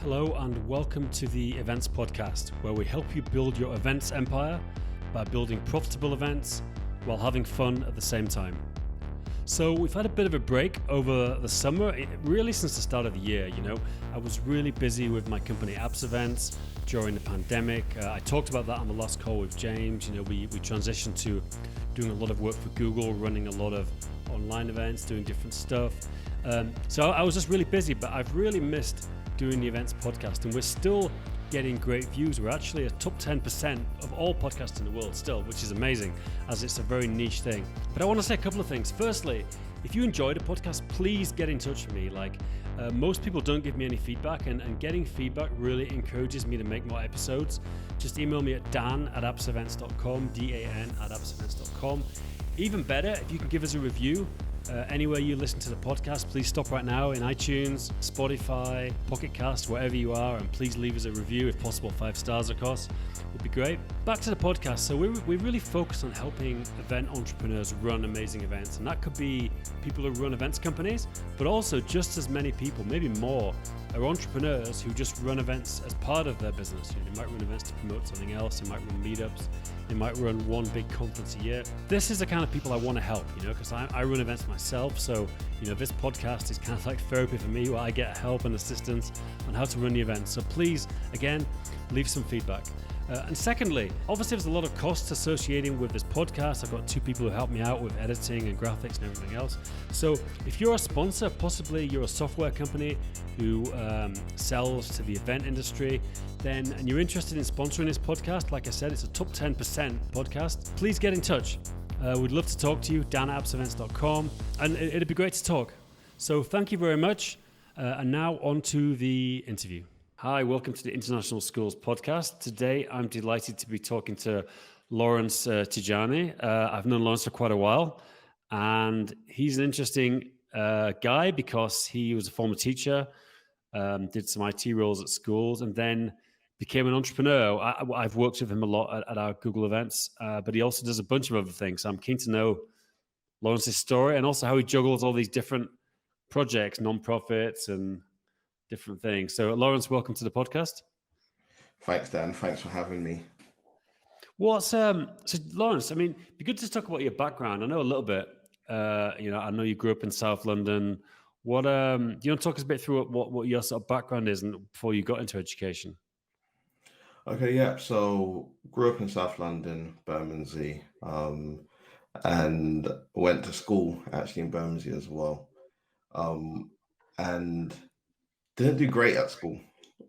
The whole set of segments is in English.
Hello and welcome to the Events Podcast, where we help you build your events empire by building profitable events while having fun at the same time. So we've had a bit of a break over the summer, really since the start of the year. I was really busy with my company Apps Events during the pandemic. I talked about that on the last call with James. We transitioned to doing a lot of work for Google, running a lot of online events, doing different stuff. So I was just really busy, but I've really missed doing the Events Podcast, and we're still getting great views. We're actually a top 10% of all podcasts in the world still, which is amazing, as it's a very niche thing. But I want to say a couple of things. Firstly, if you enjoyed the podcast, please get in touch with me. Most people don't give me any feedback, and getting feedback really encourages me to make more episodes. Just email me at dan@appsevents.com, dan@appsevents.com. Even better, if you can give us a review. Anywhere you listen to the podcast, please stop right now in iTunes, Spotify, Pocket Cast, wherever you are, and please leave us a review, if possible 5 stars, of course. Would be great. Back to the podcast. So we really focus on helping event entrepreneurs run amazing events, and that could be people who run events companies, but also just as many people, maybe more, are entrepreneurs who just run events as part of their business. They might run events to promote something else. They might run meetups. They might run one big conference a year. This is the kind of people I want to help, because I run events myself. So, this podcast is kind of like therapy for me, where I get help and assistance on how to run the event. So please, again, leave some feedback. And secondly, obviously there's a lot of costs associated with this podcast. I've got 2 people who help me out with editing and graphics and everything else. So if you're a sponsor, possibly you're a software company who sells to the event industry, and you're interested in sponsoring this podcast, like I said, it's a top 10% podcast, please get in touch. We'd love to talk to you, dan@appsevents.com, and it'd be great to talk. So thank you very much. And now on to the interview. Hi, welcome to the International Schools Podcast. Today, I'm delighted to be talking to Lawrence Tijjani. I've known Lawrence for quite a while, and he's an interesting guy because he was a former teacher, did some IT roles at schools, and then became an entrepreneur. I've worked with him a lot at our Google events, but he also does a bunch of other things. So I'm keen to know Lawrence's story and also how he juggles all these different projects, non-profits, and different things. So Lawrence, welcome to the podcast. Thanks, Dan. Thanks for having me. So Lawrence, it'd be good to talk about your background. I know a little bit. I know you grew up in South London. What do you want to talk us a bit through what your sort of background is and before you got into education? Okay, yeah. So grew up in South London, Bermondsey, and went to school actually in Bermondsey as well. And didn't do great at school.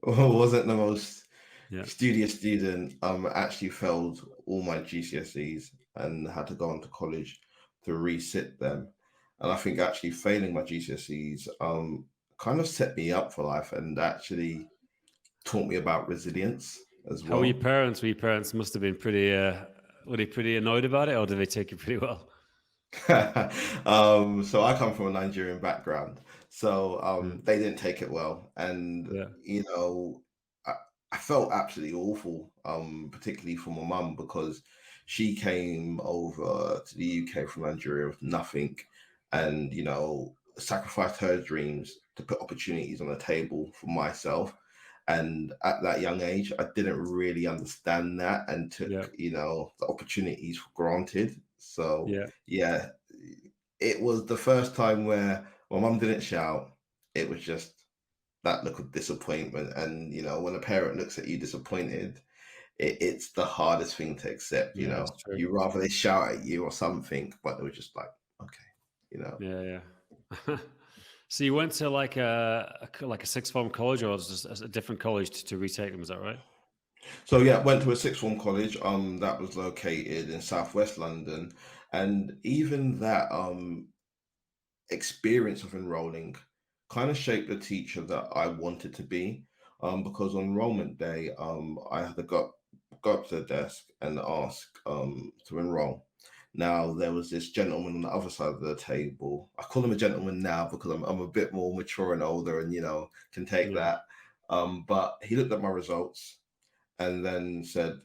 Wasn't the most studious student. Actually failed all my GCSEs and had to go on to college to resit them. And I think actually failing my GCSEs kind of set me up for life and actually taught me about resilience as well. How were your parents? Your parents must have been pretty, were they pretty annoyed about it, or did they take it pretty well? So I come from a Nigerian background, so they didn't take it well, and I felt absolutely awful, particularly for my mum, because she came over to the UK from Nigeria with nothing, and sacrificed her dreams to put opportunities on the table for myself. And at that young age, I didn't really understand that and took the opportunities for granted. So yeah, it was the first time where my mum didn't shout. It was just that look of disappointment. And, when a parent looks at you disappointed, it's the hardest thing to accept, you rather they shout at you or something, but it was just like, okay, Yeah. So you went to like a sixth form college, or was just a different college to retake them? Is that right? So yeah, went to a sixth form college that was located in Southwest London, and even that experience of enrolling kind of shaped the teacher that I wanted to be, because on enrollment day I had to go up to the desk and ask to enroll. Now there was this gentleman on the other side of the table. I call him a gentleman now because I'm a bit more mature and older and can take that. But he looked at my results and then said,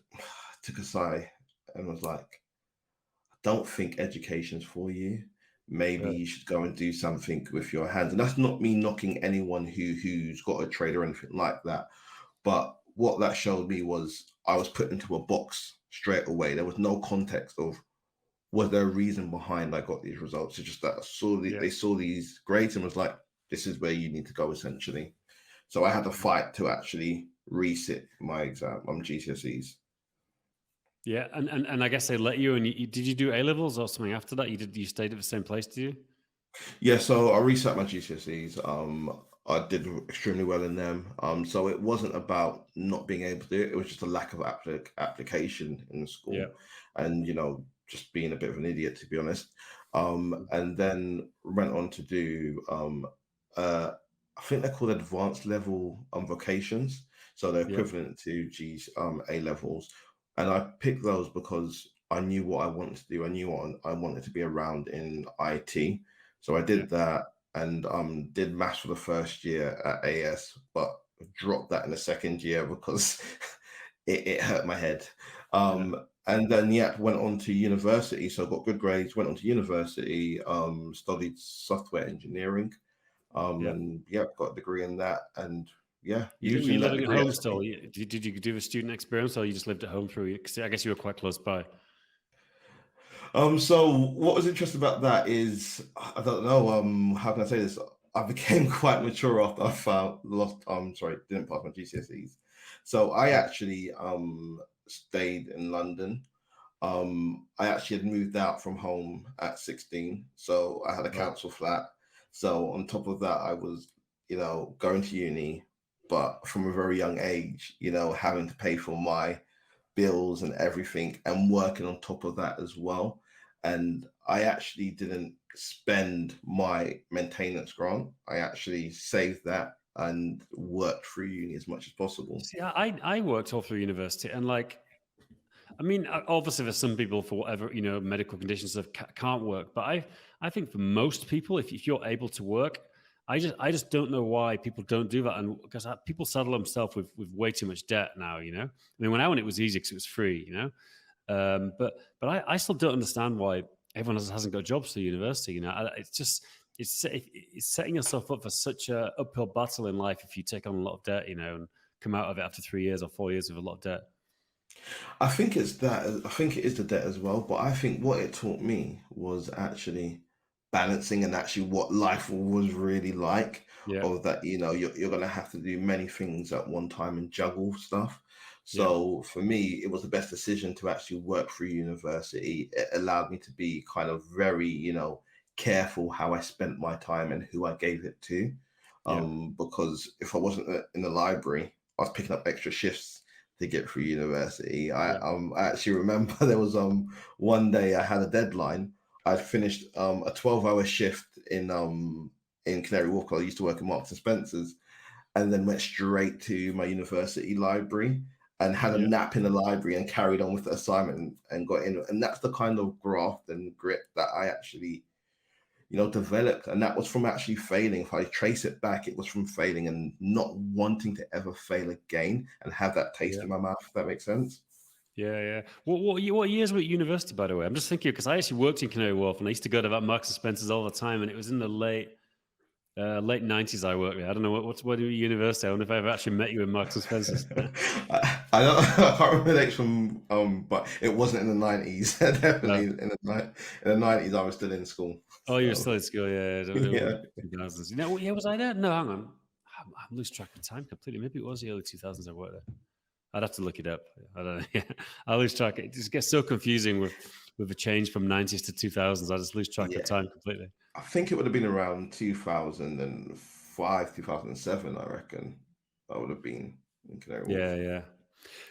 took a sigh and was like, I don't think education's for you. maybe you should go and do something with your hands. And that's not me knocking anyone who's got a trade or anything like that. But what that showed me was I was put into a box straight away. There was no context of was there a reason behind I got these results. It's just that they saw these grades and was like, this is where you need to go essentially. So I had to fight to actually resit my exam on GCSEs. Yeah, and I guess they let you. And did you do A levels or something after that? You stayed at the same place, did you? Yeah, so I reset my GCSEs. I did extremely well in them. So it wasn't about not being able to do it. It was just a lack of application in Yeah, school, and just being a bit of an idiot, to be honest. And then went on to do I think they're called advanced level vocations. So they're yeah, equivalent to A levels. And I picked those because I knew what I wanted to do. I knew what I wanted to be around in IT. So I yeah, did that and did maths for the first year at AS, but dropped that in the second year because it hurt my head. yeah, And then went on to university. So got good grades, went on to university, studied software engineering, yeah. and got a degree in that. And Were you using that living at degree home actually. still? Did you do a student experience, or you just lived at home through? Because I guess you were quite close by. So what was interesting about that is I don't know, how can I say this? I became quite mature after I didn't pass my GCSEs. So I Yeah, actually stayed in London. I actually had moved out from home at 16, so I had a right. council flat. So on top of that, I was, going to uni, but from a very young age, having to pay for my bills and everything and working on top of that as well. And I actually didn't spend my maintenance grant. I actually saved that and worked through uni as much as possible. See, I worked all through university, and like, I mean, obviously, there's some people for whatever medical conditions that can't work. But I think for most people, if you're able to work, I just don't know why people don't do that. And because people saddle themselves with way too much debt now. I mean, when I went, it was easy because it was free. But I still don't understand why everyone hasn't got jobs through university. It's just it's setting yourself up for such a uphill battle in life if you take on a lot of debt. And come out of it after 3 years or 4 years with a lot of debt. I think it's that. I think it is the debt as well. But I think what it taught me was actually balancing and actually what life was really like. Yeah, Of that, you're going to have to do many things at one time and juggle stuff. yeah. So for me, it was the best decision to actually work through university. It allowed me to be kind of very, careful how I spent my time and who I gave it to. Yeah, Because if I wasn't in the library, I was picking up extra shifts to get through university. I yeah, I actually remember there was one day I had a deadline. I'd finished a 12-hour shift in Canary Wharf. I used to work in Marks and Spencer's, and then went straight to my university library and had a yeah, nap in the library and carried on with the assignment and got in. And that's the kind of graft and grit that I actually developed. And that was from actually failing. If I trace it back, it was from failing and not wanting to ever fail again and have that taste yeah, in my mouth, if that makes sense. yeah. What years were at university, by the way? I'm just thinking because I actually worked in Canary Wharf and I used to go to that Marks and Spencer's all the time, and it was in the late '90s. I worked there. I don't know what university. I wonder if I ever actually met you in Marks and Spencer's. I don't. I can't remember the dates from, but it wasn't in the 90s. Definitely No. in the 90s, I was still in school. Oh, you were So still at school, yeah. It would yeah, have been 2000s. Yeah, was I there? No, hang on. I'm losing track of time completely. Maybe it was the early 2000s I worked there. I'd have to look it up. I don't know. Yeah. I lose track. It just gets so confusing with the change from 90s to 2000s. I just lose track of yeah. time completely. I think it would have been around 2005, 2007. I reckon I would have been in Canary Yeah, Wharf. yeah.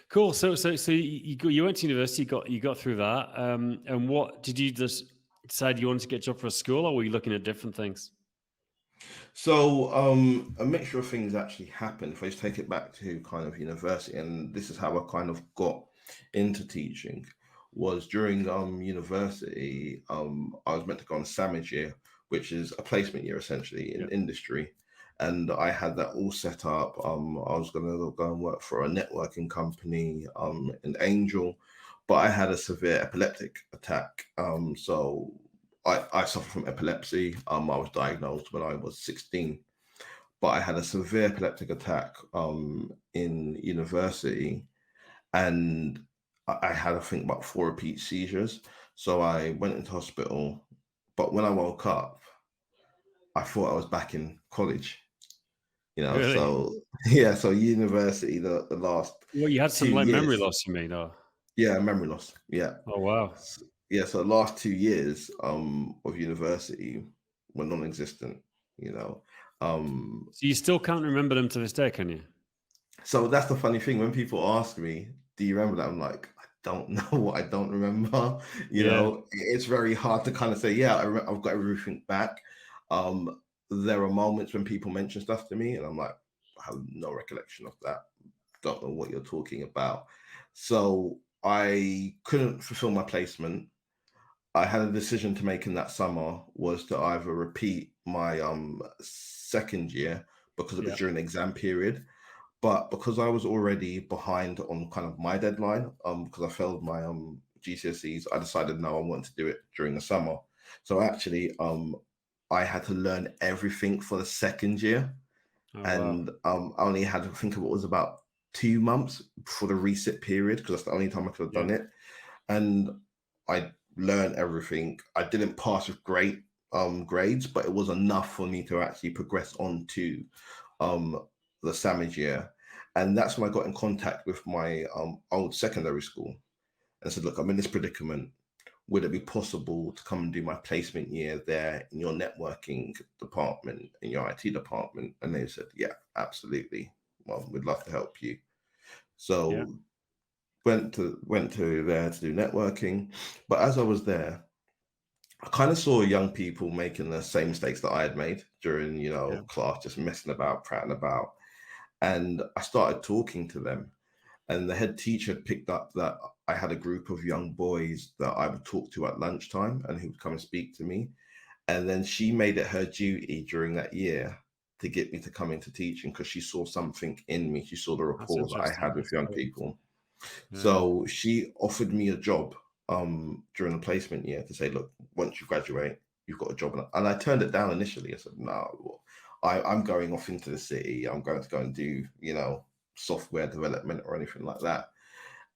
Cool. So you went to university, you got through that. And what did you just decide you wanted to get a job for a school, or were you looking at different things? So a mixture of things actually happened. If I just take it back to kind of university, and this is how I kind of got into teaching, was during university, I was meant to go on a sandwich year, which is a placement year essentially Yeah, in industry. And I had that all set up. I was gonna go and work for a networking company in Angel, but I had a severe epileptic attack. So I suffer from epilepsy. I was diagnosed when I was 16, but I had a severe epileptic attack in university, and I had, I think, about 4 repeat seizures. So I went into hospital, but when I woke up, I thought I was back in college. Really? So yeah, so university, the last Well, you had some two like memory years, loss, you mean? Oh, yeah, memory loss, yeah. oh wow. Yeah, so the last 2 years of university were non-existent, you know. Um, So you still can't remember them to this day, can you? so that's the funny thing when people ask me, "Do you remember that?" I'm like, I don't know what I don't remember. Yeah, It's very hard to kind of say, yeah, I've got everything back. There are moments when people mention stuff to me, and I'm like, I have no recollection of that. Don't know what you're talking about. So I couldn't fulfill my placement. I had a decision to make in that summer, was to either repeat my second year because it was yeah, during the exam period, but because I was already behind on kind of my deadline, because I failed my GCSEs, I decided no, I want to do it during the summer. So actually, I had to learn everything for the second year, oh wow. and I only had to think of what was about 2 months for the resit period because that's the only time I could have Yeah, done it, and I learned everything. I didn't pass with great grades, but it was enough for me to actually progress on to um, the Samage year. And that's when I got in contact with my old secondary school and said, look, I'm in this predicament. Would it be possible to come and do my placement year there in your networking department, in your IT department? And they said, yeah, absolutely. Well, we'd love to help you. yeah, So went to there to do networking. But as I was there, I kind of saw young people making the same mistakes that I had made during, yeah, class, just messing about, prattling about. And I started talking to them. And the head teacher had picked up that I had a group of young boys that I would talk to at lunchtime and who would come and speak to me. And then she made it her duty during that year to get me to come into teaching because she saw something in me. She saw the that's rapport that I interesting. had with young people. Yeah, So she offered me a job during the placement year to say, look, once you graduate, you've got a job. And I turned it down initially. I said, no, I'm going off into the city. I'm going to go and do, software development or anything like that.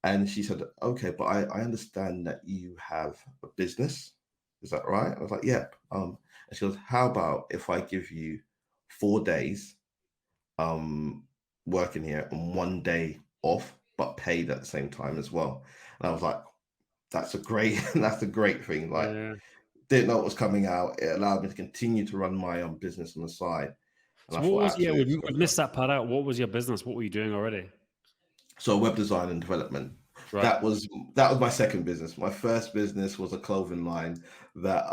And she said, okay, but I understand that you have a business. Is that right? I was like, yep. And she goes, how about if I give you 4 days um, working here and 1 day off, but paid at the same time as well. And I was like, that's a great, that's a great thing. Like, yeah. didn't know what was coming out. It allowed me to continue to run my business on the side. And I So what thought, was yeah? absolutely, We've missed that part out. What was your business? What were you doing already? so web design and development. Right. That was my second business. My first business was a clothing line that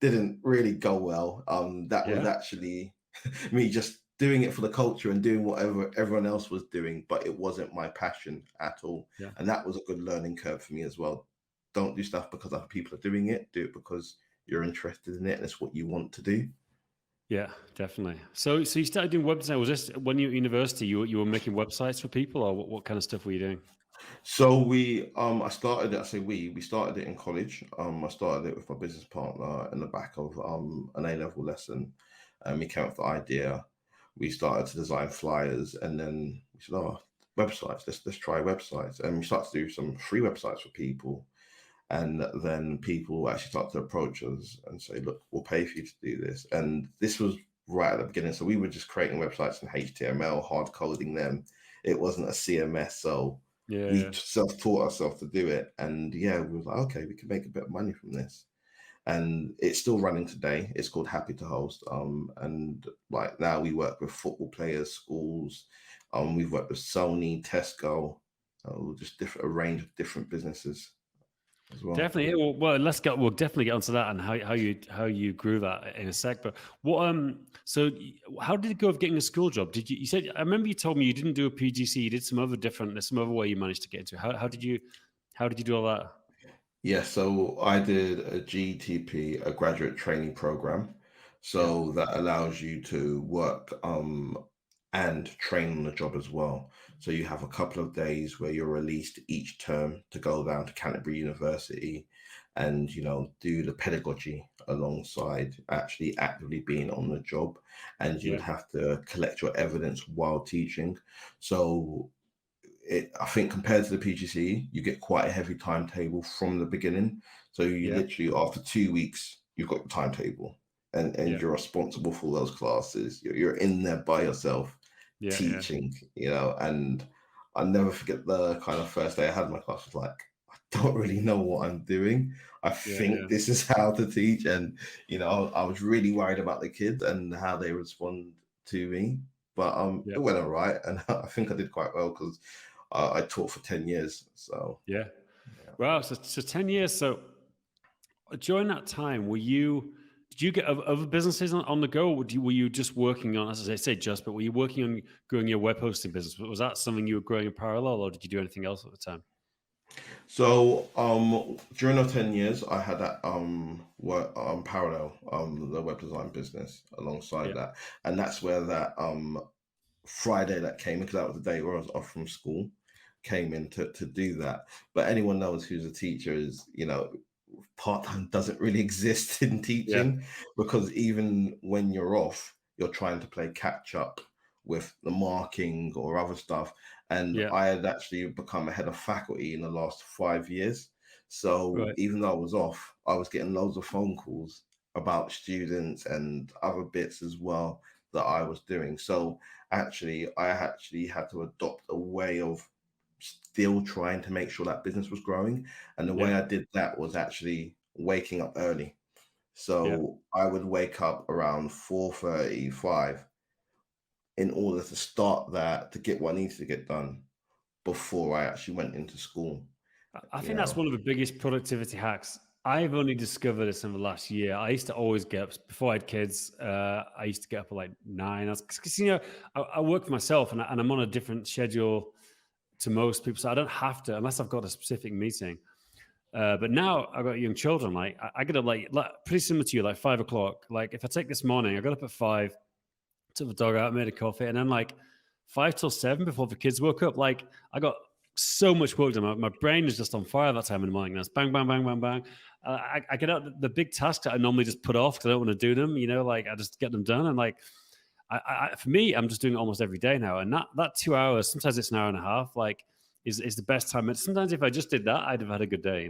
didn't really go well. That was Yeah, actually me just doing it for the culture and doing whatever everyone else was doing, but it wasn't my passion at all. yeah. And that was a good learning curve for me as well. Don't do stuff because other people are doing it. Do it because you're interested in it and it's what you want to do. Yeah, definitely. So you started doing web design. Was this when you were at university? You were making websites for people, or what kind of stuff were you doing? So I started it, I say we started it in college. I started it with my business partner in the back of an A-level lesson. And we came up with the idea. We started to design flyers and then we said, oh, websites, let's try websites. And we started to do some free websites for people. And then people actually start to approach us and say, look, we'll pay for you to do this. And this was right at the beginning. So we were just creating websites in HTML, hard coding them. It wasn't a CMS. So Yeah, we yeah. self-taught ourselves to do it. And yeah, we was like, okay, we can make a bit of money from this. And it's still running today. It's called Happy to Host. And like now we work with football players, schools. We've worked with Sony, Tesco, just different a range of different businesses as well. Definitely. Yeah, well, let's go. We'll definitely get onto that and how you grew that in a sec. But how did it go of getting a school job? You said, I remember you told me you didn't do a PGC, you did there's some other way you managed to get into it. How did you do all that? Yeah, so I did a GTP, a graduate training program. Yeah. So that allows you to work and train on the job as well. So you have a couple of days where you're released each term to go down to Canterbury University and do the pedagogy alongside actually actively being on the job, and you Yeah. would have to collect your evidence while teaching. So I think compared to the PGCE, you get quite a heavy timetable from the beginning. So you Yeah. literally, after 2 weeks, you've got the timetable, and Yeah. you're responsible for those classes. You're in there by yourself Yeah. Yeah. teaching, and I never forget the kind of first day I had my class. Was like, I don't really know what I'm doing. I Yeah. think this is how to teach, and I was really worried about the kids and how they respond to me. But Yeah. it went all right, and I think I did quite well because I taught for 10 years. So, Yeah. yeah. Wow. So 10 years. So during that time, did you get other businesses on the go? Or were you just working on, as I say, but were you working on growing your web hosting business? Was that something you were growing in parallel, or did you do anything else at the time? So, during the 10 years, I had that work parallel the web design business alongside Yeah. that. And that's where that Friday that came in, because that was the day where I was off from school, came in to do that. But anyone knows who's a teacher is, part-time doesn't really exist in Yeah. teaching, because even when you're off, you're trying to play catch up with the marking or other stuff. And Yeah. I had actually become a head of faculty in the last 5 years. So Right. even though I was off, I was getting loads of phone calls about students and other bits as well that I was doing. So I actually had to adopt a way of still trying to make sure that business was growing. And the way Yeah. I did that was actually waking up early. Yeah. So I would wake up around 4:35 in order to start that, to get what needs to get done before I actually went into school. I You think that's know, one of the biggest productivity hacks. I've only discovered this in the last year. I used to always get up before I had kids. I used to get up at like 9. Because I work for myself, and I'm on a different schedule to most people, so I don't have to unless I've got a specific meeting. But now I've got young children. Like I get up like pretty similar to you, like 5 o'clock. Like if I take this morning, I got up at 5, took the dog out, made a coffee, and then like 5 till 7 before the kids woke up. Like I got so much work done. My brain is just on fire that time in the morning. That's bang, bang, bang, bang, bang. I get out the big tasks that I normally just put off because I don't want to do them. Like I just get them done. And like for me, I'm just doing it almost every day now. And that 2 hours, sometimes it's an hour and a half. Like is the best time. Sometimes if I just did that, I'd have had a good day.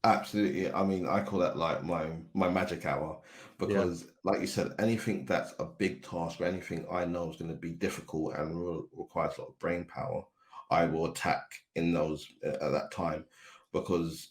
absolutely. I mean, I call that like my magic hour, Yeah, because, like you said, anything that's a big task or anything I know is going to be difficult and requires a lot of brain power, I will attack in those at that time, because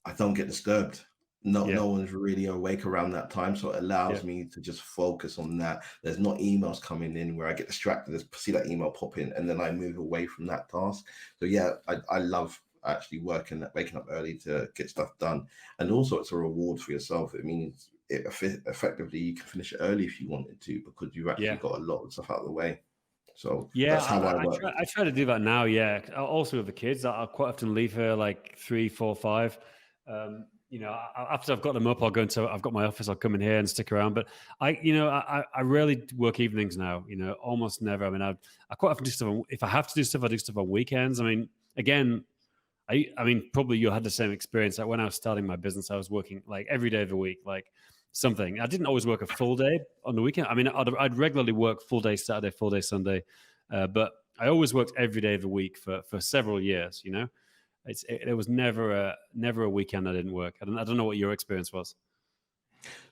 I don't get disturbed. No, yeah, no one's really awake around that time, so it yeah, allows me to just focus on that. There's not emails coming in where I get distracted. Just see that email pop in, and then I move away from that task. So yeah, I love actually waking up early to get stuff done, and also it's a reward for yourself. It means effectively you can finish it early if you wanted to, because you've actually yeah. got a lot of stuff out of the way. So Yeah, that's how I work. I try to do that now. Yeah, also with the kids, I'll quite often leave her like 3, 4, 5. After I've got them up, I'll go into. I've got my office. I'll come in here and stick around. But I rarely work evenings now. Almost never. I mean, I quite often do stuff. If I have to do stuff, I do stuff on weekends. I mean, again, I mean, probably you had the same experience. Like when I was starting my business, I was working like every day of the week, like something. I didn't always work a full day on the weekend. I mean, I'd regularly work full day Saturday, full day Sunday, but I always worked every day of the week for several years. It was never a weekend I didn't work. I don't know what your experience was.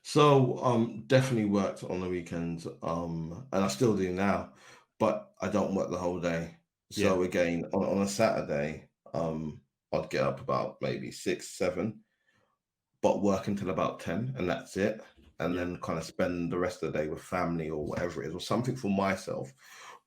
So definitely worked on the weekends, and I still do now, but I don't work the whole day. Yeah, So again, on a Saturday, I'd get up about maybe 6, 7, but work until about 10, and that's it. And yeah, then kind of spend the rest of the day with family or whatever it is, or something for myself.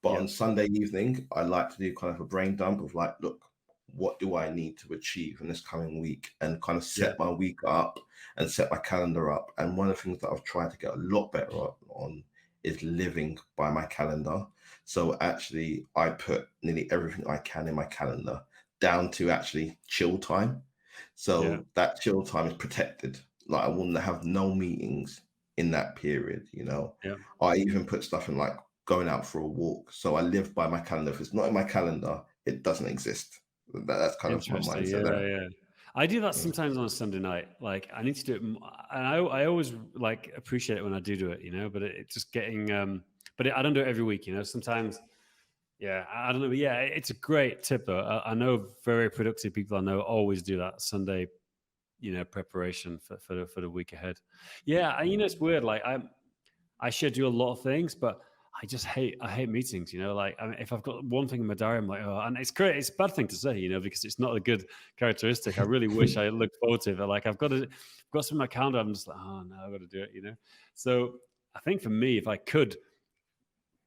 But yeah, on Sunday evening, I like to do kind of a brain dump of like, look, what do I need to achieve in this coming week, and kind of yeah, set my week up and set my calendar up. And one of the things that I've tried to get a lot better on is living by my calendar. So actually, I put nearly everything I can in my calendar, down to actually chill time. yeah, So that chill time is protected. Like I wouldn't have no meetings in that period. yeah. I even put stuff in like going out for a walk. So I live by my calendar. If it's not in my calendar, it doesn't exist. That's kind of my Interesting. mindset Yeah, there. yeah. I do that Yeah. sometimes on a Sunday night. Like I need to do it, and I always like appreciate it when I do it, But it's just getting, I don't do it every week, Sometimes, yeah, I don't know, but yeah, it's a great tip though. I know very productive people I know always do that Sunday, preparation for the week ahead. Yeah, and it's weird. Like I schedule a lot of things, but I hate meetings, like I mean, if I've got one thing in my diary, I'm like, oh, and it's great. It's a bad thing to say, because it's not a good characteristic. I really wish I looked forward to it. But like I've got some in my calendar. I'm just like, oh no, I've got to do it. So I think for me, if I could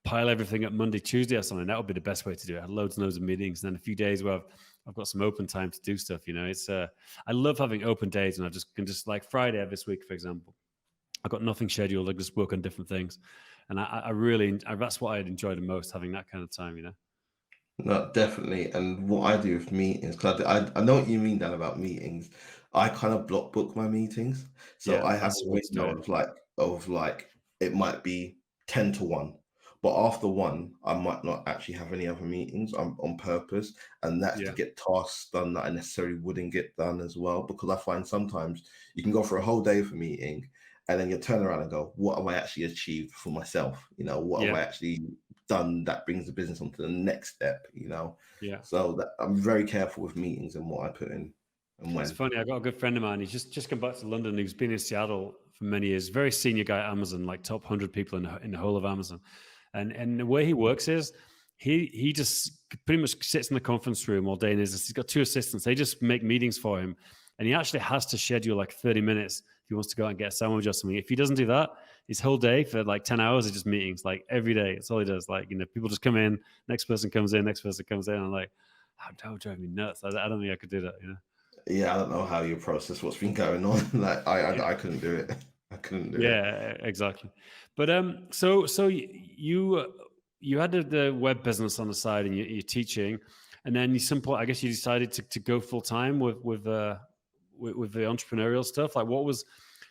pile everything up Monday, Tuesday or something, that would be the best way to do it. I had loads and loads of meetings, and then a few days where I've got some open time to do stuff. It's I love having open days, and I can just like Friday of this week, for example. I've got nothing scheduled. I just work on different things, and I really that's what I'd enjoy the most, having that kind of time. No, definitely. And what I do with meetings, because I know what you mean, Dan, about meetings. I kind of block book my meetings, so Yeah, I have that's a the way to do window it. of like it might be 10 to 1, but after one, I might not actually have any other meetings on purpose, and that's to Yeah, get tasks done that I necessarily wouldn't get done as well. Because I find sometimes you can go for a whole day of a meeting, and then you turn around and go, "What have I actually achieved for myself? What have yeah, I actually done that brings the business on to the next step?" yeah. So that I'm very careful with meetings and what I put in and It's when. funny. I got a good friend of mine. He's just come back to London. He's been in Seattle for many years. Very senior guy at Amazon, like top 100 people in the whole of Amazon. And the way he works is he just pretty much sits in the conference room all day. And he's got two assistants. They just make meetings for him. And he actually has to schedule like 30 minutes if he wants to go out and get a sandwich or something. If he doesn't do that, his whole day for like 10 hours is just meetings, like every day. That's all he does. Like, people just come in, next person comes in, next person comes in. I'm like, that would drive me nuts. I don't think I could do that. Yeah, I don't know how you process what's been going on. Like I couldn't do it. I couldn't do it. Yeah, exactly. But you had the web business on the side, and you're teaching, and then at some point, I guess you decided to go full time with the entrepreneurial stuff. Like, what was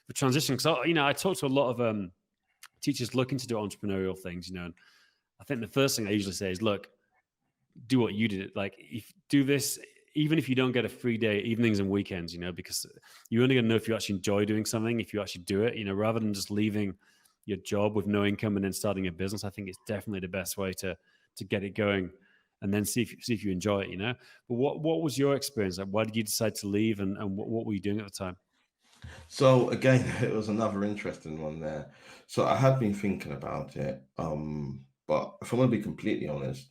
the transition? Because I talk to a lot of teachers looking to do entrepreneurial things, and I think the first thing I usually say is, look, do what you did. Like, if do this, even if you don't get a free day, evenings and weekends, because you're only going to know if you actually enjoy doing something, if you actually do it, rather than just leaving your job with no income and then starting a business. I think it's definitely the best way to get it going, and then see if you enjoy it. But what was your experience? Like, why did you decide to leave, and what were you doing at the time? So again, it was another interesting one there. So I had been thinking about it, but if I'm gonna be completely honest,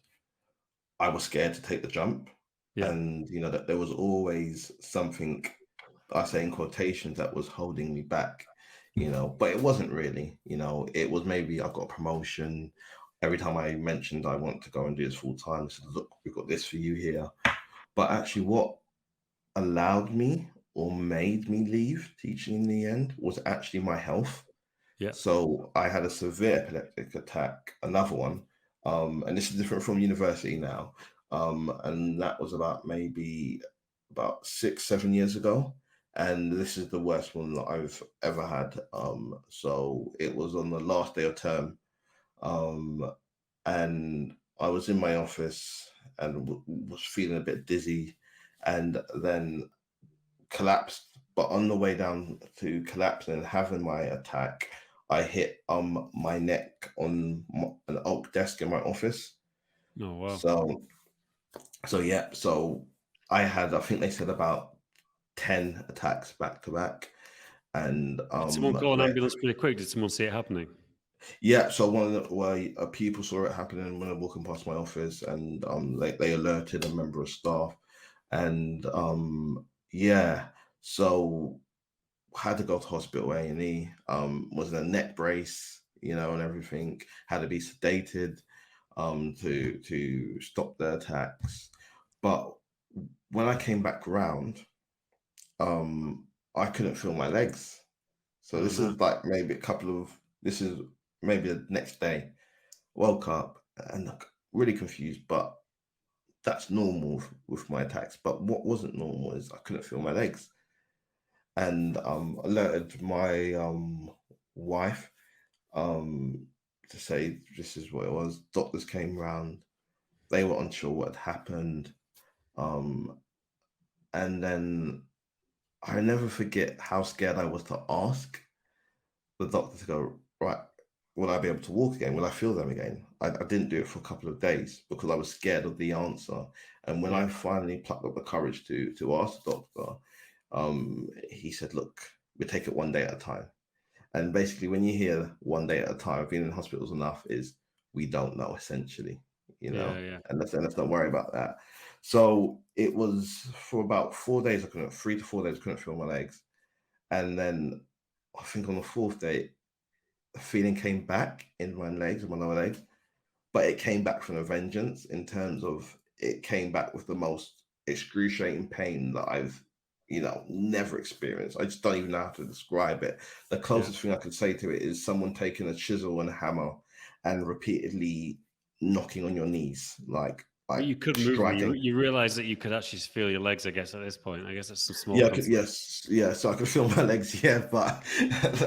I was scared to take the jump, Yeah, and that there was always something, I say in quotations, that was holding me back. But it wasn't really. It was maybe I got a promotion. Every time I mentioned I want to go and do this full time, I said, "Look, we've got this for you here." But actually, what allowed me or made me leave teaching in the end was actually my health. yeah. So I had a severe epileptic attack, another one, and this is different from university now, and that was about 6, 7 years ago, and this is the worst one that I've ever had. So it was on the last day of term, um, and I was in my office and was feeling a bit dizzy, and then collapsed. But on the way down to collapsing and having my attack, I hit my neck on an oak desk in my office. Oh wow. So yeah, so I think they said about 10 attacks back to back, and Did someone call an ambulance pretty quick? Did someone see it happening? yeah. So one of the where people saw it happening when they're walking past my office, and they alerted a member of staff, and yeah. So had to go to hospital, A&E, was in a neck brace, and everything, had to be sedated to stop the attacks. But when I came back round, I couldn't feel my legs. So Oh this no. is like this is maybe the next day. Woke up and like, really confused, but that's normal with my attacks. But what wasn't normal is I couldn't feel my legs. And alerted my wife, um, to say this is what it was. Doctors came round. They were unsure what had happened. Um, and then I never forget how scared I was to ask the doctor to go, right, will I be able to walk again? Will I feel them again? I didn't do it for a couple of days because I was scared of the answer. And when Yeah. I finally plucked up the courage to ask the doctor, he said, look, we take it one day at a time. And basically, when you hear one day at a time, I've been in hospitals enough, is we don't know essentially, Yeah. Yeah. and let's not worry about that. So it was for about 4 days, 3 to 4 days, I couldn't feel my legs. And then I think on the fourth day, the feeling came back in my legs, in my lower legs, but it came back from a vengeance in terms of it came back with the most excruciating pain that I've, never experienced. I just don't even know how to describe it. The Yeah. closest thing I could say to it is someone taking a chisel and a hammer and repeatedly knocking on your knees, But like you could move them. striking. You realize that you could actually feel your legs, I guess, at this point. I guess that's some small Yeah, consolation. yes, yeah. So I could feel my legs, yeah, but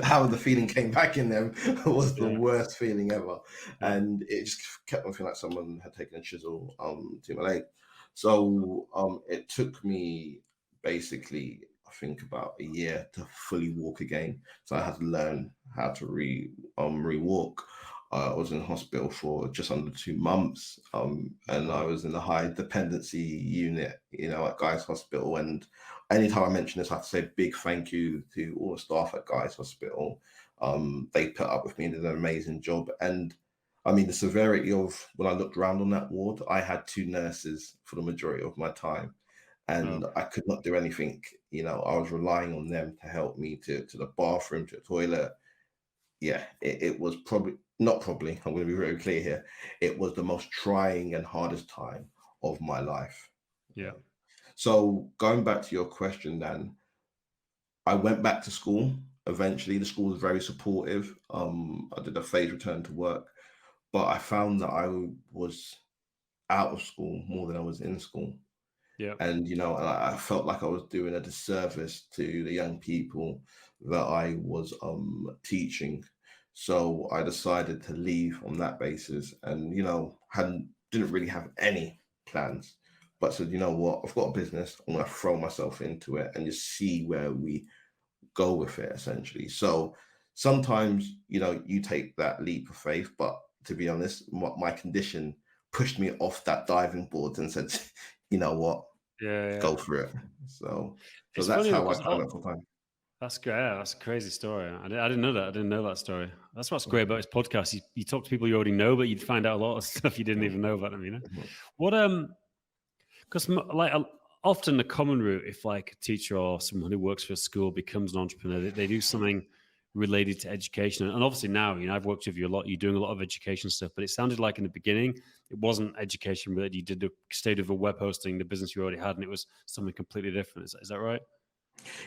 how the feeling came back in them was the Yeah. worst feeling ever, Yeah. and it just kept on feeling like someone had taken a chisel to my leg. So it took me basically, I think, about a year to fully walk again. So I had to learn how to re-walk. I was in hospital for just under 2 months, and I Wow. was in the high dependency unit, at Guy's Hospital. And anytime I mention this, I have to say a big thank you to all the staff at Guy's Hospital. They put up with me and did an amazing job. And I mean, the severity of when I looked around on that ward, I had two nurses for the majority of my time, Oh, and I could not do anything. I was relying on them to help me to the bathroom, to the toilet. Yeah, it was probably not probably, I'm going to be very clear here. It was the most trying and hardest time of my life. yeah. Okay. So going back to your question, Dan, I went back to school. Eventually, the school was very supportive. I did a phased return to work, but I found that I was out of school more than I was in school. Yeah. And I felt like I was doing a disservice to the young people that I was teaching. So I decided to leave on that basis, and hadn't didn't really have any plans, but said, you know what, I've got a business, I'm gonna throw myself into it and just see where we go with it, essentially. So sometimes you take that leap of faith, but to be honest, my condition pushed me off that diving board and said, you know what, Yeah. Yeah. go for it. So It's that's funny how I because found out full time. that's great. Yeah, that's a crazy story. I didn't know that. I didn't know that story. That's what's great about this podcast. You talk to people you already know, but you'd find out a lot of stuff you didn't even know about them. Mhm. What because often the common route, if like a teacher or someone who works for a school becomes an entrepreneur, they do something related to education. And obviously now, I've worked with you a lot. You're doing a lot of education stuff, but it sounded like in the beginning it wasn't education related. You did the state of a web hosting, the business you already had, and it was something completely different. Is that right?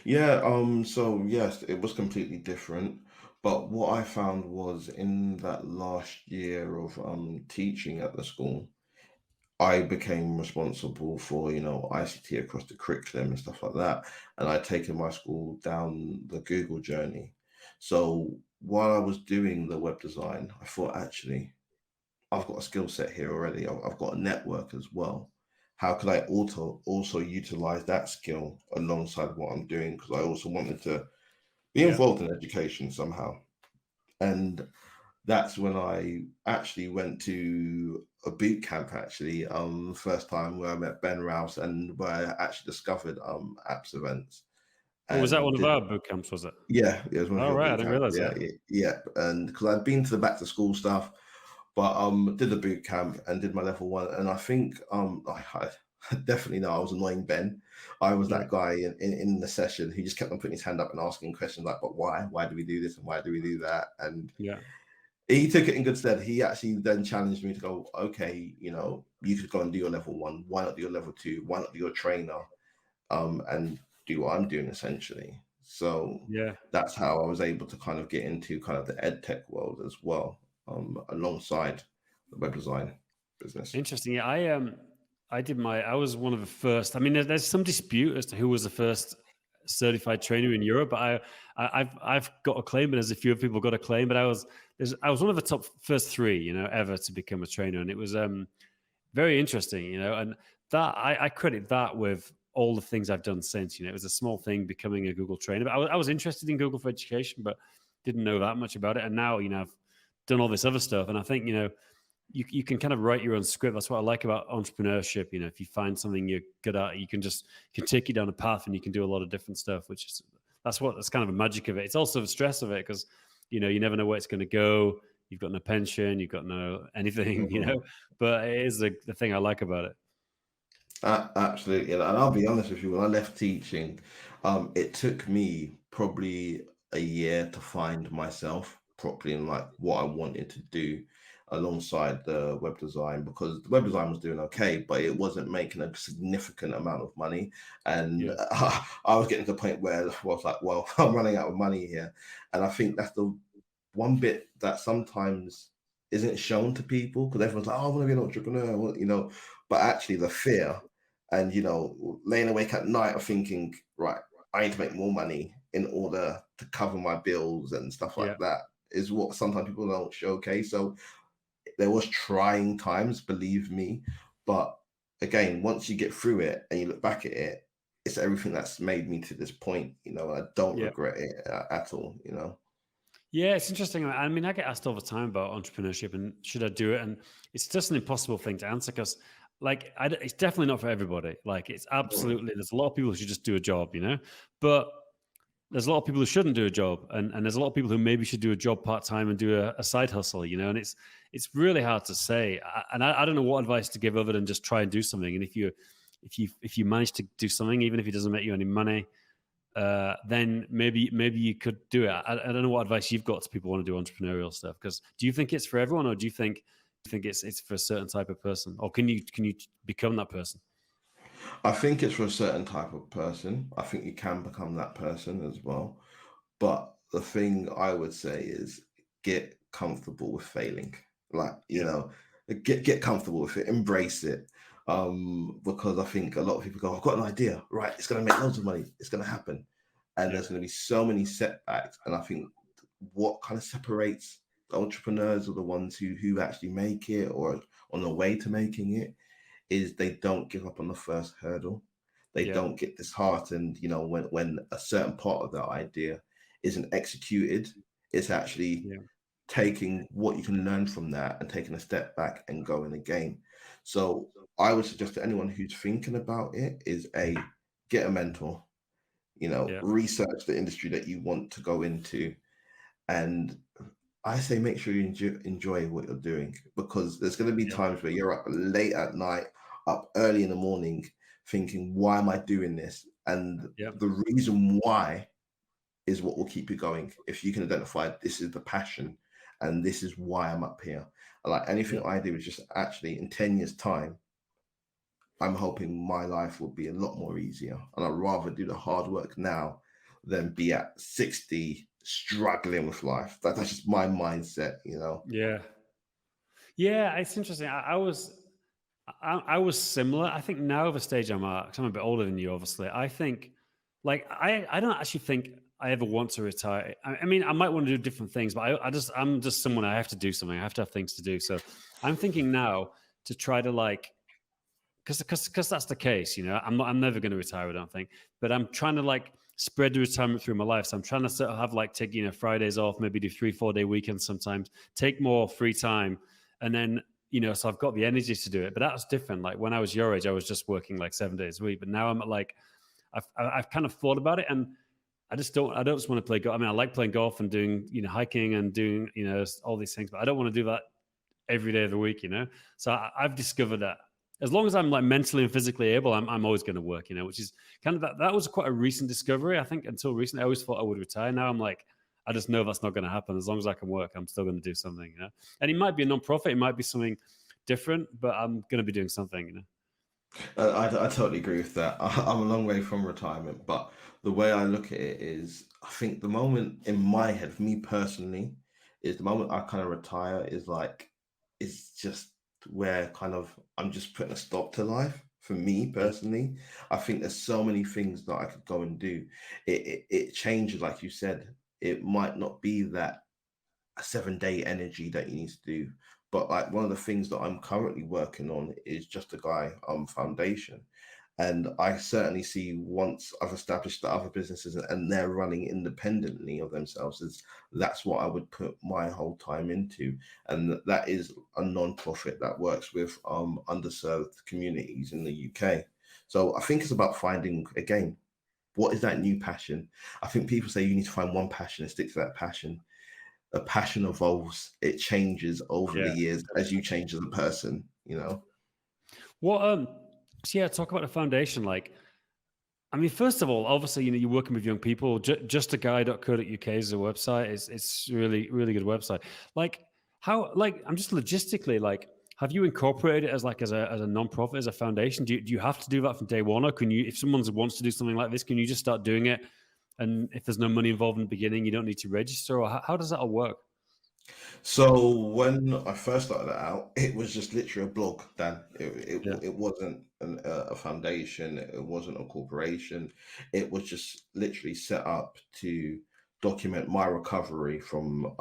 Yeah, so yes, it was completely different. But what I found was in that last year of teaching at the school, I became responsible for, ICT across the curriculum and stuff like that. And I'd taken my school down the Google journey. So while I was doing the web design, I thought, actually, I've got a skill set here already. I've got a network as well. How could I also utilize that skill alongside what I'm doing? Because I also wanted to be Yeah. involved in education somehow. And that's when I actually went to a boot camp, actually, first time where I met Ben Rouse and where I actually discovered apps events Oh, was that and one of did. our boot camps? Was it? Yeah, it was one of Oh, your right. I boot didn't camps. realize Yeah, that. yeah, yeah. And because I'd been to the back to school stuff, but did the boot camp and did my level one. And I think I definitely know I was annoying Ben. I was Yeah. that guy in the session who just kept on putting his hand up and asking questions like, but why? Why do we do this and why do we do that? And Yeah. he took it in good stead. He actually then challenged me to go, okay, you could go and do your level one. Why not do your level two? Why not do your trainer? And do what I'm doing essentially. So Yeah. that's how I was able to kind of get into kind of the ed tech world as well, alongside the web design business. Interesting. Yeah, I was one of the first. I mean, there's some dispute as to who was the first certified trainer in Europe, but I've got a claim, but there's a few people got a claim, but I was one of the top first three, ever to become a trainer, and it was very interesting, and that I credit that with all the things I've done since. It was a small thing becoming a Google trainer, but I was interested in Google for Education, but didn't know that much about it. And now, I've done all this other stuff, and I think, you can kind of write your own script. That's what I like about entrepreneurship. If you find something you're good at, you can take you down a path, and you can do a lot of different stuff, that's kind of the magic of it. It's also the stress of it, because, you never know where it's going to go. You've got no pension, you've got no anything, Mhm. but it is the thing I like about it. Absolutely, and I'll be honest with you. When I left teaching, it took me probably a year to find myself properly and like what I wanted to do alongside the web design, because the web design was doing okay, but it wasn't making a significant amount of money, and Yeah, I was getting to the point where I was like, well, I'm running out of money here, and I think that's the one bit that sometimes isn't shown to people, because everyone's like, oh, I want to be an entrepreneur, but actually the fear and laying awake at night of thinking, right, I need to make more money in order to cover my bills and stuff yeah, like that is what sometimes people don't showcase. So there was trying times, believe me, but again, once you get through it and you look back at it, it's everything that's made me to this point. I don't yeah. regret it at all. Yeah, it's interesting. I mean, I get asked all the time about entrepreneurship and should I do it, and it's just an impossible thing to answer, because, like, it's definitely not for everybody. Like, it's Mm. absolutely, there's a lot of people who should just do a job, but there's a lot of people who shouldn't do a job, and there's a lot of people who maybe should do a job part time and do a side hustle, and it's really hard to say. I don't know what advice to give other than just try and do something. And if you manage to do something, even if it doesn't make you any money, then maybe you could do it. I don't know what advice you've got to people who want to do entrepreneurial stuff. Because do you think it's for everyone, or do you think it's for a certain type of person, or can you become that person? I think it's for a certain type of person. I think you can become that person as well. But the thing I would say is get comfortable with failing. Like, Yeah, get comfortable with it, embrace it. Because I think a lot of people go, I've got an idea, right? It's gonna make loads of money, it's gonna happen. And yeah, there's gonna be so many setbacks. And I think what kind of separates the entrepreneurs or the ones who actually make it or on the way to making it is they don't give up on the first hurdle. They yeah, don't get disheartened, when a certain part of their idea isn't executed. It's actually yeah, taking what you can learn from that and taking a step back and going again. So I would suggest to anyone who's thinking about it is get a mentor, yeah, research the industry that you want to go into, and I say make sure you enjoy what you're doing, because there's going to be yeah, times where you're up late at night, up early in the morning, thinking, why am I doing this? And yeah, the reason why is what will keep you going. If you can identify this is the passion and this is why I'm up here. Like yeah, anything I do is just actually in 10 years' time, I'm hoping my life will be a lot more easier. And I'd rather do the hard work now than be at 60 struggling with life. That's just my mindset. yeah. Yeah, it's interesting. I was similar. I think now the stage I'm at, 'cause I'm a bit older than you, obviously. I think, like, I don't actually think I ever want to retire. I mean, I might want to do different things, but I'm just someone, I have to do something. I have to have things to do. So I'm thinking now to try to, like, because that's the case. I'm never going to retire, I don't think, but I'm trying to, like, spread the retirement through my life. So I'm trying to sort of have, like, take Fridays off, maybe do 3 4 day weekends sometimes, take more free time, and then so I've got the energy to do it. But that's different. Like, when I was your age, I was just working like 7 days a week, but now I'm at, like, I've kind of thought about it, and I don't just want to play golf. I mean, I like playing golf and doing hiking and doing all these things, but I don't want to do that every day of the week. So I've discovered that as long as I'm, like, mentally and physically able, I'm always going to work. Which is kind of that was quite a recent discovery. I think until recently, I always thought I would retire. Now I'm like, I just know that's not going to happen. As long as I can work, I'm still going to do something. And it might be a non-profit, it might be something different, but I'm going to be doing something. I totally agree with that. I'm a long way from retirement, but the way I look at it is, I think the moment in my head, for me personally, is the moment I kind of retire is like, it's just where kind of I'm just putting a stop to life. For me Yeah, personally, I think there's so many things that I could go and do. It changes, like you said. It might not be that a 7 day energy that you need to do. But like one of the things that I'm currently working on is just a guy foundation. And I certainly see once I've established the other businesses and they're running independently of themselves, is that's what I would put my whole time into. And that is a non-profit that works with underserved communities in the UK. So I think it's about finding, again, what is that new passion? I think people say you need to find one passion and stick to that passion. A passion evolves, it changes over the Yeah. years as you change as a person, you know. What so yeah, talk about the foundation. Like, I mean, first of all, obviously, you're working with young people. Justaguy.co.uk is a website. It's really, really good website. Like, how, like, I'm just logistically, like, have you incorporated it as like as a non-profit, as a foundation? Do you have to do that from day one, or can you, if someone wants to do something like this, can you just start doing it? And if there's no money involved in the beginning, you don't need to register, or how does that all work? So when I first started it out, it was just literally a blog, Dan. Yeah, It wasn't a foundation, it wasn't a corporation. It was just literally set up to document my recovery from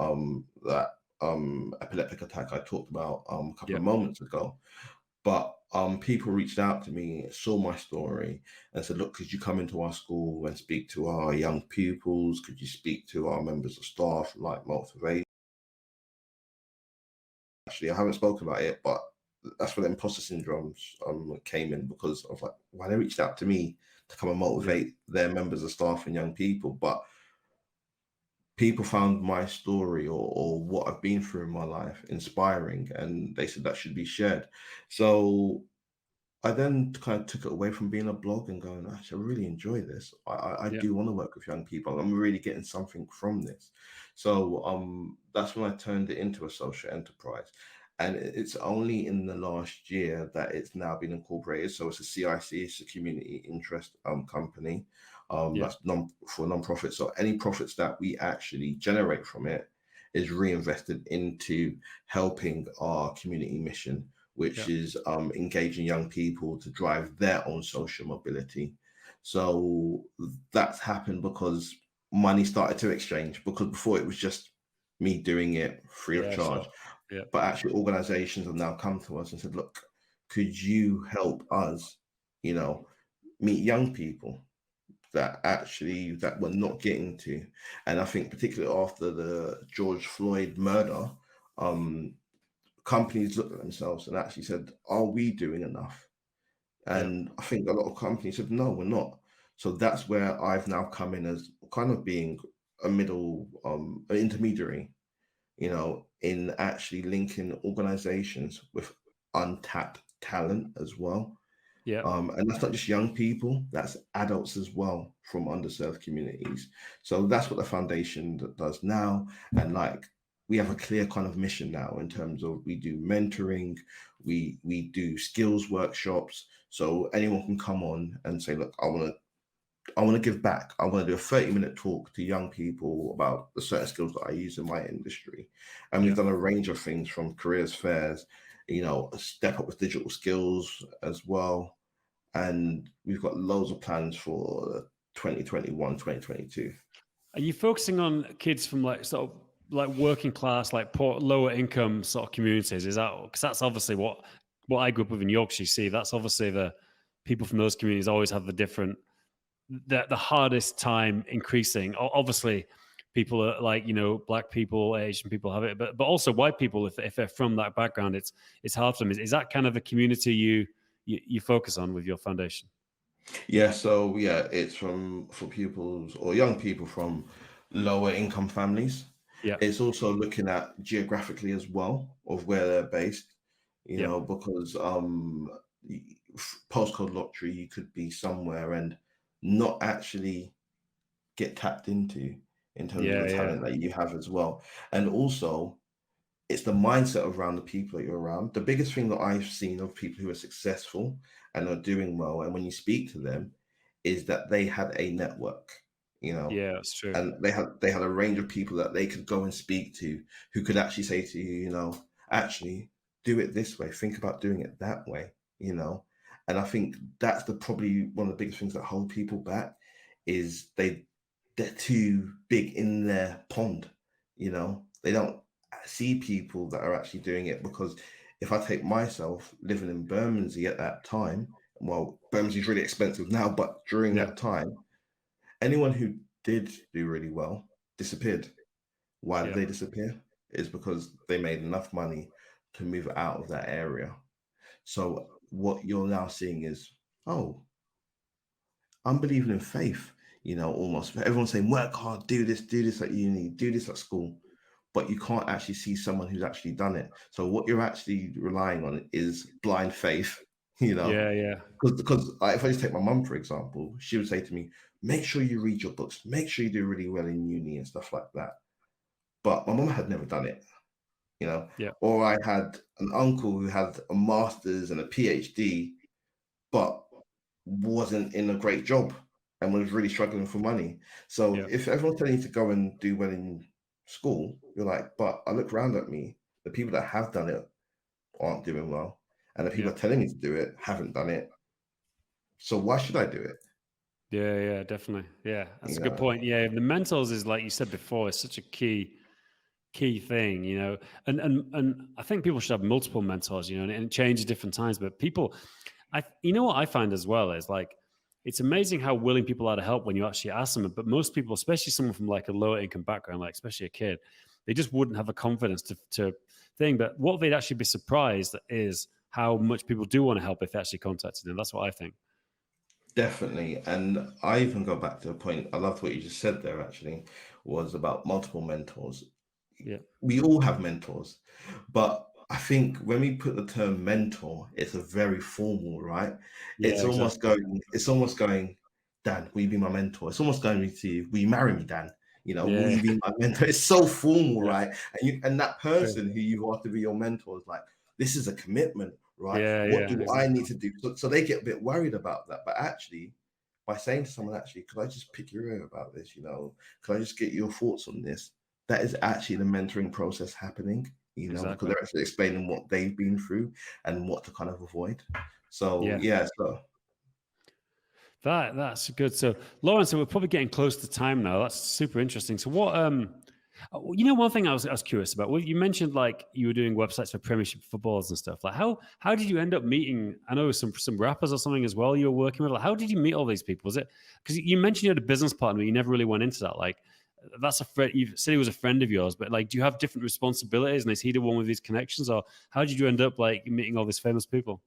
that epileptic attack I talked about a couple yeah, of moments ago. But people reached out to me, saw my story, and said, "Look, could you come into our school and speak to our young pupils? Could you speak to our members of staff, like motivation?" Actually, I haven't spoken about it, but that's where the imposter syndromes came in, because of like why they reached out to me to come and yeah, motivate their members of staff and young people, but people found my story or what I've been through in my life inspiring, and they said that should be shared. So I then kind of took it away from being a blog and going, actually, I really enjoy this. I yeah, do want to work with young people. I'm really getting something from this. So that's when I turned it into a social enterprise. And it's only in the last year that it's now been incorporated. So it's a CIC, it's a community interest company. yeah, That's for non-profit. So any profits that we actually generate from it is reinvested into helping our community mission, which yeah, is engaging young people to drive their own social mobility. So that's happened because money started to exchange, because before it was just me doing it free of yeah, charge. sure. Yeah, But actually organizations have now come to us and said, look, could you help us, you know, meet young people that we're not getting to? And I think particularly after the George Floyd murder, um, companies looked at themselves and actually said, "Are we doing enough?" yeah, And I think a lot of companies said, "No, we're not." So that's where I've now come in as kind of being a middle, an intermediary, in actually linking organizations with untapped talent as well. yeah. And that's not just young people, that's adults as well from underserved communities. So that's what the foundation does now. And like, we have a clear kind of mission now in terms of we do mentoring, we do skills workshops. So anyone can come on and say, look, I want to give back. I want to do a 30-minute talk to young people about the certain skills that I use in my industry. And we've Yeah. done a range of things from careers fairs, step up with digital skills as well, and we've got loads of plans for 2021, 2022. Are you focusing on kids from like sort of like working class, like poor, lower income sort of communities? Is that because that's obviously what I grew up with in Yorkshire? You see, that's obviously the people from those communities always have the hardest time increasing. Obviously, people are like black people, Asian people have it, but also white people if they're from that background, it's hard for them. Is that kind of a community you focus on with your foundation? Yeah, so yeah, it's for pupils or young people from lower income families. Yeah, It's also looking at geographically as well of where they're based, yeah, because postcode lottery, you could be somewhere and not actually get tapped into in terms of yeah, the yeah, talent that you have as well. And also it's the mindset around the people that you're around. The biggest thing that I've seen of people who are successful and are doing well, and when you speak to them, is that they had a network, you know, yeah. That's true. and they had a range of people that they could go and speak to, who could actually say to you, actually do it this way, think about doing it that way, you know. And I think that's probably one of the biggest things that hold people back, is they're too big in their pond, they don't see people that are actually doing it. Because if I take myself living in Bermondsey at that time, well, Bermondsey's really expensive now, but during Yeah. that time, anyone who did do really well disappeared. Why did Yeah. they disappear? It's because they made enough money to move out of that area. So what you're now seeing is, oh, I'm believing in faith, almost. Everyone's saying, work hard, do this at uni, do this at school. But you can't actually see someone who's actually done it. So what you're actually relying on is blind faith, you know, Yeah. Yeah. because like, if I just take my mum, for example, she would say to me, make sure you read your books, make sure you do really well in uni and stuff like that. But my mum had never done it, you know. Yeah. Or I had an uncle who had a master's and a PhD, but wasn't in a great job and was really struggling for money. So Yeah. if everyone's telling you to go and do well in school, you're like, but I look around at me, the people that have done it aren't doing well, and the people Yeah. that are telling me to do it haven't done it. So why should I do it? Yeah, yeah, definitely. Yeah, that's You a good know, point. Yeah, the mentors is like you said before, is such a key thing, and I think people should have multiple mentors, and it changes different times. But people, what I find as well is like it's amazing how willing people are to help when you actually ask them. But most people, especially someone from like a lower income background, like especially a kid, they just wouldn't have the confidence to thing. But what they'd actually be surprised is how much people do want to help if they actually contacted them. That's what I think. definitely. And I even go back to the point, I loved what you just said there actually, was about multiple mentors. Yeah, We all have mentors, but I think when we put the term mentor, it's a very formal, right? yeah, exactly. It's almost going, Dan, will you be my mentor? It's almost going to, will you marry me, Dan? Will Yeah, you be my mentor? It's so formal, yeah, right? And that true. person who you want to be your mentor is like, this is a commitment, right? Yeah, What yeah, do I exactly. need to do? So they get a bit worried about that. But actually, by saying to someone, actually, could I just pick your ear about this? Could I just get your thoughts on this? That is actually the mentoring process happening, because Exactly. they're actually explaining what they've been through and what to kind of avoid. So Yeah. yeah, so That's good. So, Lawrence, so we're probably getting close to time now. That's super interesting. So, one thing I was curious about. Well, you mentioned like you were doing websites for Premiership footballers and stuff. Like, how did you end up meeting? I know some rappers or something as well. You were working with. Like, how did you meet all these people? Was it because you mentioned you had a business partner? But you never really went into that. Like, that's a friend. You said he was a friend of yours, but like, do you have different responsibilities? And is he the one with these connections, or how did you end up like meeting all these famous people?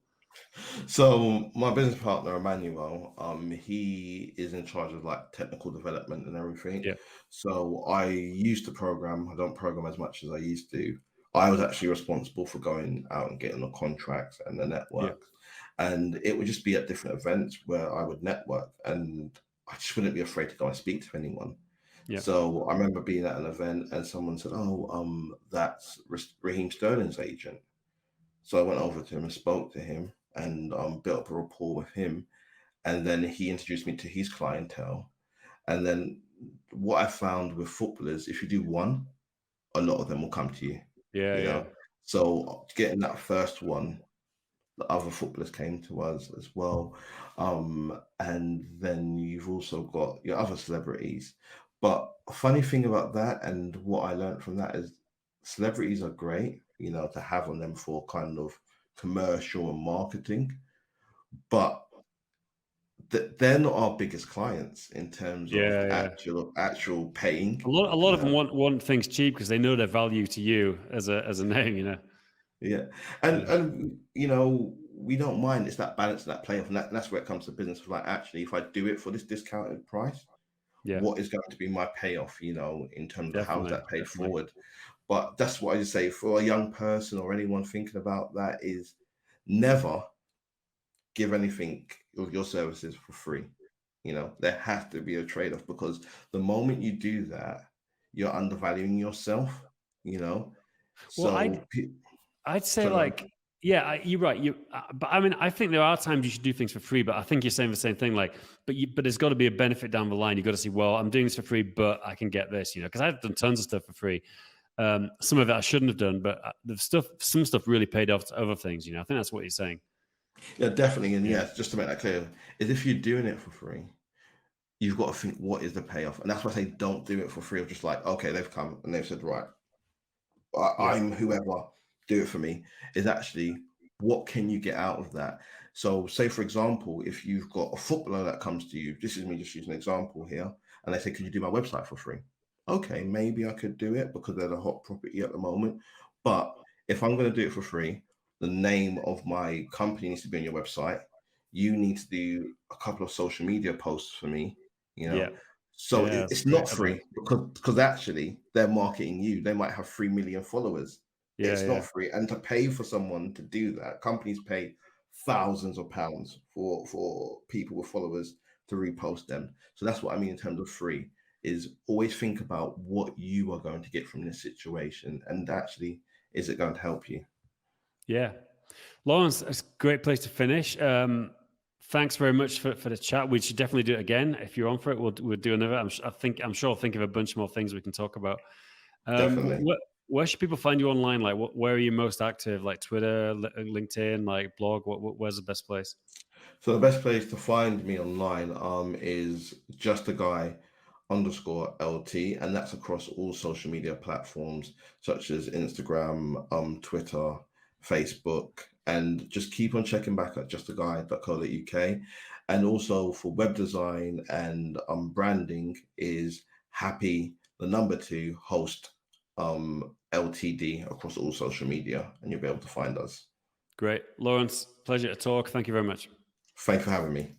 So my business partner Emmanuel, he is in charge of like technical development and everything. Yeah. So I used to program. I don't program as much as I used to. I was actually responsible for going out and getting the contracts and the Yeah. networks, and it would just be at different events where I would network, and I just wouldn't be afraid to go and speak to anyone. Yeah. So I remember being at an event and someone said, "Oh, that's Raheem Sterling's agent." So I went over to him and spoke to him and built up a rapport with him. And then he introduced me to his clientele. And then what I found with footballers, if you do one, a lot of them will come to you, Yeah. you Yeah. know. So getting that first one, the other footballers came to us as well. And then you've also got your other celebrities. But a funny thing about that and what I learned from that is celebrities are great, to have on them for kind of commercial and marketing, but they're not our biggest clients in terms of Yeah. Yeah. actual paying, A lot you of them know. want things cheap because they know their value to you as a name. Yeah, and Yeah. we don't mind. It's that balance, that playoff, and that's where it comes to business. Like, actually, if I do it for this discounted price, Yeah. what is going to be my payoff? In terms of how is Definitely. that paid Definitely. forward? But that's what I just say for a young person or anyone thinking about that is never give anything of your services for free. There has to be a trade-off because the moment you do that, you're undervaluing yourself. You know, Well, so I'd say sorry, go on. like, yeah, you're right. But I mean, I think there are times you should do things for free. But I think you're saying the same thing. Like, but there's got to be a benefit down the line. You got to see, well, I'm doing this for free, but I can get this. Because I've done tons of stuff for free. Some of it I shouldn't have done, but some stuff really paid off to other things. I think that's what you're saying. Yeah, definitely. And Yeah. yes, just to make that clear, is if you're doing it for free, you've got to think what is the payoff, and that's why I say don't do it for free. Of just like, okay, they've come and they've said, right, Yeah. I'm whoever, do it for me. Is actually what can you get out of that? So, say for example, if you've got a footballer that comes to you, this is me just using an example here, and they say, "Could you do my website for free?" Okay, maybe I could do it because they're the hot property at the moment. But if I'm going to do it for free, the name of my company needs to be on your website. You need to do a couple of social media posts for me, you Yeah. know. So Yeah. That's it's great not advice. free because actually they're marketing you. They might have 3 million followers. Yeah. It's not Yeah. free, and to pay for someone to do that, companies pay thousands of pounds for people with followers to repost them. So that's what I mean in terms of free, is always think about what you are going to get from this situation, and actually, is it going to help you? Yeah. Lawrence, it's a great place to finish. Thanks very much for the chat. We should definitely do it again. If you're on for it, we'll do another. I'm sure I'll think of a bunch more things we can talk about. Definitely. Where should people find you online? Like, where are you most active? Like Twitter, LinkedIn, like blog. Where's the best place? So the best place to find me online is just a guy underscore LT, and that's across all social media platforms such as Instagram, Twitter, Facebook, and just keep on checking back at justaguy.co.uk. And also for web design and branding is happy the number two host LTD across all social media, and you'll be able to find us. Great, Lawrence. Pleasure to talk. Thank you very much. Thank you for having me.